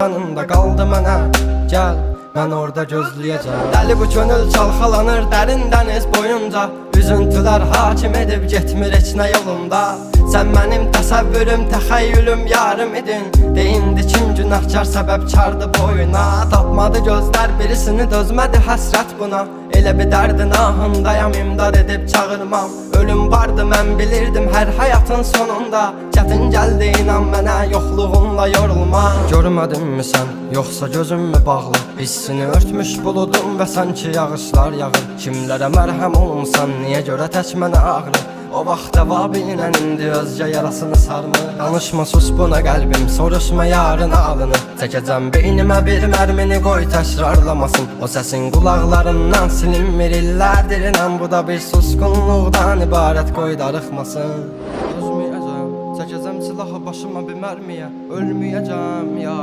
yanında qaldı mənə. Gəl, mən orada gözləyəcəm. Dəli bu könül çalxalanır dərin dəniz boyunca. Üzüntülər hakim edib getmir heç nə yolunda. Sən mənim təsəvvürüm, təxəyyülüm, yarım idin. Deyindi kim günahkar səbəbkardı boyuna. Tapmadı gözlər birisini, dözmədi həsrət buna. Elə bir dərdin ahındayam, imdad edib çağırmam. Ölüm vardı mən bilirdim hər həyatın sonunda. Çətin gəldi inan mənə, yoxluğunla yorulma. Görmədinmi sən, yoxsa gözüm mü bağlı? Hissini örtmüş buludum və sanki yağışlar yağır. Kimlərə mərhəm olunsan, niyə görə tək mənə ağrı? O vaxt əvabinən indi özgə yarasını sarmır. Danışma sus buna qəlbim, soruşma yarın alını. Çəkəcəm beynimə bir mərmini, qoy təkrarlamasın. O səsin qulaqlarından silinmir illərdir inan. Bu da bir susqunluqdan ibarət, qoy darıxmasın. Dözməyəcəm, çəkəcəm silahı başıma bir mərmiyə. Ölməyəcəm ya.